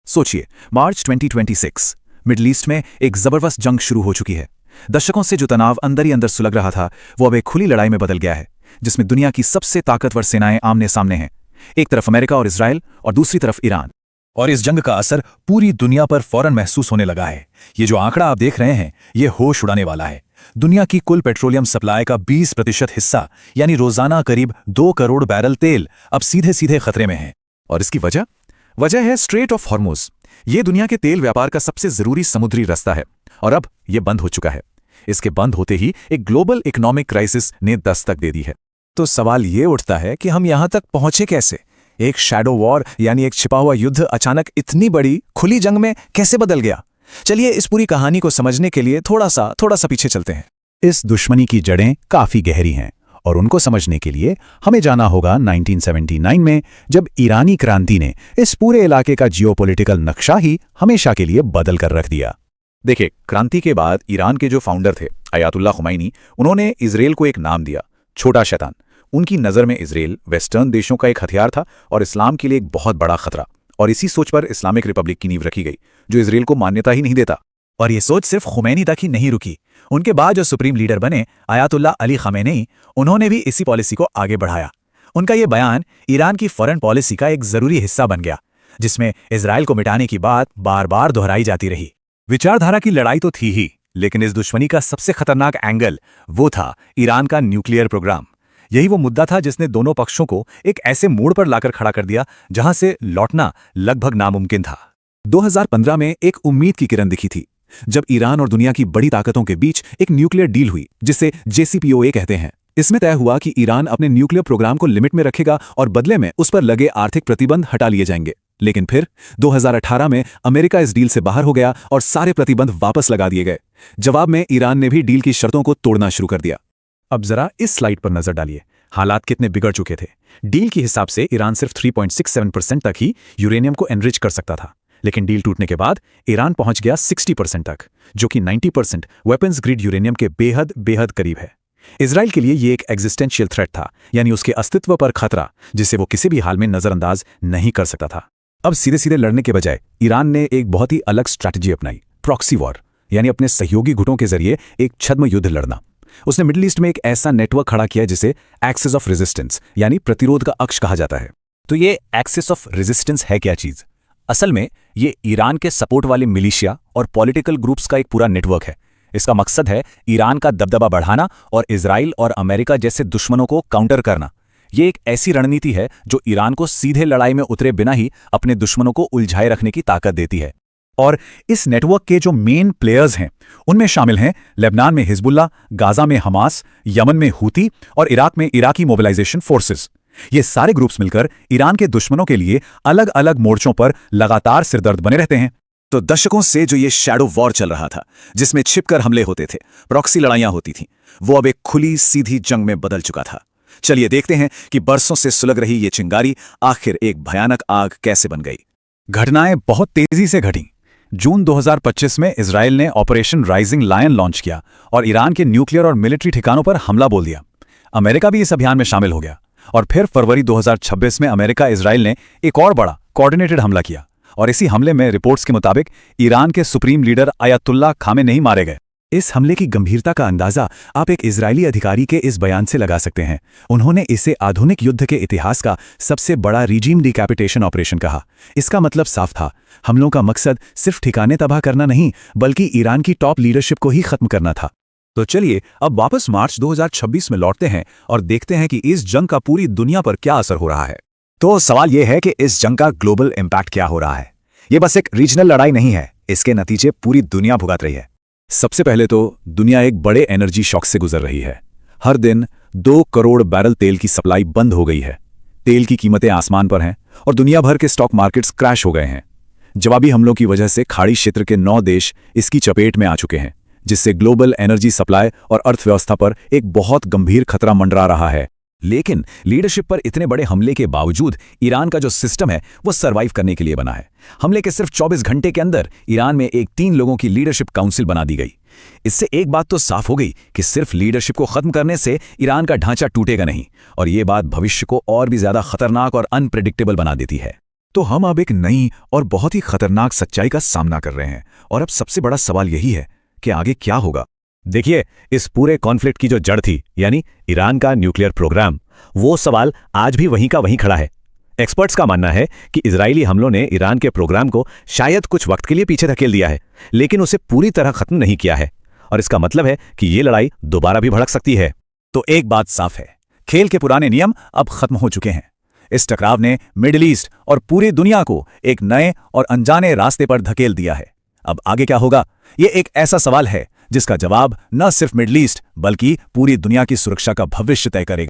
सोचिए, मार्च 2026 middle east में एक जबरदस्त जंग शुरू हो चुकी है। दशकों से जो तनाव अंदर ही अंदर सुलग रहा था, वो अब एक खुली लड़ाई में बदल गया है, जिसमें दुनिया की सबसे ताकतवर सेनाएं आमने सामने हैं। एक तरफ अमेरिका और इजराइल और दूसरी तरफ ईरान। और इस जंग का असर पूरी दुनिया पर फौरन महसूस होने लगा है। ये जो आंकड़ा आप देख रहे हैं, ये होश उड़ाने वाला है। दुनिया की कुल पेट्रोलियम सप्लाई का 20% हिस्सा, यानी रोजाना करीब 2 करोड़ बैरल तेल, अब सीधे सीधे खतरे में है। और इसकी वजह है स्ट्रेट ऑफ हॉर्मुज। ये दुनिया के तेल व्यापार का सबसे जरूरी समुद्री रास्ता है, और अब ये बंद हो चुका है। इसके बंद होते ही एक ग्लोबल इकोनॉमिक क्राइसिस ने दस्तक दे दी है। तो सवाल ये उठता है कि हम यहां तक पहुंचे कैसे? एक शैडो वॉर, यानी एक छिपा हुआ युद्ध, अचानक इतनी बड़ी खुली जंग में कैसे बदल गया? चलिए इस पूरी कहानी को समझने के लिए थोड़ा सा पीछे चलते हैं। इस दुश्मनी की जड़ें काफी गहरी हैं, और उनको समझने के लिए हमें जाना होगा 1979 में, जब ईरानी क्रांति ने इस पूरे इलाके का जियोपॉलिटिकल नक्शा ही हमेशा के लिए बदल कर रख दिया। देखिए, क्रांति के बाद ईरान के जो फाउंडर थे अयातुल्ला खुमैनी, उन्होंने इजराइल को एक नाम दिया, छोटा शैतान। उनकी नज़र में इजराइल वेस्टर्न देशों का एक हथियार था और इस्लाम के लिए एक बहुत बड़ा खतरा। और इसी सोच पर इस्लामिक रिपब्लिक की नींव रखी गई, जो इजराइल को मान्यता ही नहीं देता। और ये सोच सिर्फ खुमैनी तक ही नहीं रुकी। उनके बाद जो सुप्रीम लीडर बने अयातुल्ला अली खमेनी, उन्होंने भी इसी पॉलिसी को आगे बढ़ाया। उनका ये बयान ईरान की फॉरेन पॉलिसी का एक जरूरी हिस्सा बन गया, जिसमें इजराइल को मिटाने की बात बार बार दोहराई जाती रही। विचारधारा की लड़ाई तो थी ही, लेकिन इस दुश्मनी का सबसे खतरनाक एंगल वो था ईरान का न्यूक्लियर प्रोग्राम। यही वो मुद्दा था जिसने दोनों पक्षों को एक ऐसे मोड़ पर लाकर खड़ा कर दिया जहां से लौटना लगभग नामुमकिन था। 2015 में एक उम्मीद की किरण दिखी थी, जब ईरान और दुनिया की बड़ी ताकतों के बीच एक न्यूक्लियर डील हुई, जिसे JCPOA कहते हैं। इसमें तय हुआ कि ईरान अपने न्यूक्लियर प्रोग्राम को लिमिट में रखेगा और बदले में उस पर लगे आर्थिक प्रतिबंध हटा लिए जाएंगे। लेकिन फिर 2018 में अमेरिका इस डील से बाहर हो गया और सारे प्रतिबंध वापस लगा दिए गए। जवाब में ईरान ने भी डील की शर्तों को तोड़ना शुरू कर दिया। अब जरा इस स्लाइड पर नजर डालिए, हालात कितने बिगड़ चुके थे। डील के हिसाब से ईरान सिर्फ 3.67% तक ही यूरेनियम को एनरिच कर सकता था, लेकिन डील टूटने के बाद ईरान पहुंच गया 60% तक, जो कि 90% वेपन्स ग्रेड यूरेनियम के बेहद करीब है। इजराइल के लिए ये एक एग्जिस्टेंशियल थ्रेट था, यानी उसके अस्तित्व पर खतरा, जिसे वो किसी भी हाल में नजरअंदाज नहीं कर सकता था। अब सीधे सीधे लड़ने के बजाय ईरान ने एक बहुत ही अलग स्ट्रैटेजी अपनाई, प्रॉक्सी वॉर, यानी अपने सहयोगी गुटों के जरिए एक छद्म युद्ध लड़ना। उसने मिडिल ईस्ट में एक ऐसा नेटवर्क खड़ा किया जिसे एक्सिस ऑफ रेजिस्टेंस, यानी प्रतिरोध का अक्ष कहा जाता है। तो ये एक्सिस ऑफ रेजिस्टेंस है क्या चीज? असल में ये ईरान के सपोर्ट वाले मिलिशिया और पॉलिटिकल ग्रुप्स का एक पूरा नेटवर्क है। इसका मकसद है ईरान का दबदबा बढ़ाना और इजराइल और अमेरिका जैसे दुश्मनों को काउंटर करना। ये एक ऐसी रणनीति है जो ईरान को सीधे लड़ाई में उतरे बिना ही अपने दुश्मनों को उलझाए रखने की ताकत देती है। और इस नेटवर्क के जो मेन प्लेयर्स हैं, उनमें शामिल हैं लेबनान में हिजबुल्ला, गाजा में हमास, यमन में हूती और इराक में इराकी मोबिलाइजेशन फोर्सेस। ये सारे ग्रुप्स मिलकर ईरान के दुश्मनों के लिए अलग अलग मोर्चों पर लगातार सिरदर्द बने रहते हैं। तो दशकों से जो ये शैडो वॉर चल रहा था, जिसमें छिपकर हमले होते थे, प्रॉक्सी लड़ाइयां होती थीं, वो अब एक खुली सीधी जंग में बदल चुका था। चलिए देखते हैं कि बरसों से सुलग रही ये चिंगारी आखिर एक भयानक आग कैसे बन गई। घटनाएं बहुत तेजी से घटीं। जून 2025 में इजराइल ने ऑपरेशन राइजिंग लायन लॉन्च किया और ईरान के न्यूक्लियर और मिलिट्री ठिकानों पर हमला बोल दिया। अमेरिका भी इस अभियान में शामिल हो गया, और फिर फरवरी 2026 में अमेरिका इजराइल ने एक और बड़ा कोऑर्डिनेटेड हमला किया, और इसी हमले में रिपोर्ट्स के मुताबिक ईरान के सुप्रीम लीडर अयातुल्ला खामेनेई मारे गए। इस हमले की गंभीरता का अंदाजा आप एक इजरायली अधिकारी के इस बयान से लगा सकते हैं। उन्होंने इसे आधुनिक युद्ध के इतिहास का सबसे बड़ा रिजीम डिकैपिटेशन ऑपरेशन कहा। इसका मतलब साफ था, हमलों का मकसद सिर्फ ठिकाने तबाह करना नहीं, बल्कि ईरान की टॉप लीडरशिप को ही खत्म करना था। तो चलिए अब वापस मार्च 2026 में लौटते हैं और देखते हैं कि इस जंग का पूरी दुनिया पर क्या असर हो रहा है। तो सवाल यह है कि इस जंग का ग्लोबल इंपैक्ट क्या हो रहा है। ये बस एक रीजनल लड़ाई नहीं है, इसके नतीजे पूरी दुनिया भुगत रही है। सबसे पहले तो दुनिया एक बड़े एनर्जी शॉक से गुजर रही है। हर दिन 2 करोड़ बैरल तेल की सप्लाई बंद हो गई है। तेल की कीमतें आसमान पर हैं और दुनिया भर के स्टॉक मार्केट्स क्रैश हो गए हैं। जवाबी हमलों की वजह से खाड़ी क्षेत्र के 9 देश इसकी चपेट में आ चुके हैं, जिससे ग्लोबल एनर्जी सप्लाई और अर्थव्यवस्था पर एक बहुत गंभीर खतरा मंडरा रहा है। लेकिन लीडरशिप पर इतने बड़े हमले के बावजूद ईरान का जो सिस्टम है वो सरवाइव करने के लिए बना है। हमले के सिर्फ 24 घंटे के अंदर ईरान में एक 3 लोगों की लीडरशिप काउंसिल बना दी गई। इससे एक बात तो साफ हो गई कि सिर्फ लीडरशिप को खत्म करने से ईरान का ढांचा टूटेगा नहीं, और ये बात भविष्य को और भी ज्यादा खतरनाक और अनप्रेडिक्टेबल बना देती है। तो हम अब एक नई और बहुत ही खतरनाक सच्चाई का सामना कर रहे हैं, और अब सबसे बड़ा सवाल यही है कि आगे क्या होगा। देखिए, इस पूरे कॉन्फ्लिक्ट की जो जड़ थी, यानी ईरान का न्यूक्लियर प्रोग्राम, वो सवाल आज भी वहीं का वहीं खड़ा है। एक्सपर्ट्स का मानना है कि इजरायली हमलों ने ईरान के प्रोग्राम को शायद कुछ वक्त के लिए पीछे धकेल दिया है, लेकिन उसे पूरी तरह खत्म नहीं किया है, और इसका मतलब है कि ये लड़ाई दोबारा भी भड़क सकती है। तो एक बात साफ है, खेल के पुराने नियम अब खत्म हो चुके हैं। इस टकराव ने मिडिल ईस्ट और पूरी दुनिया को एक नए और अनजाने रास्ते पर धकेल दिया है। अब आगे क्या होगा, ये एक ऐसा सवाल है जिसका जवाब न सिर्फ मिडिल ईस्ट बल्कि पूरी दुनिया की सुरक्षा का भविष्य तय करेगा।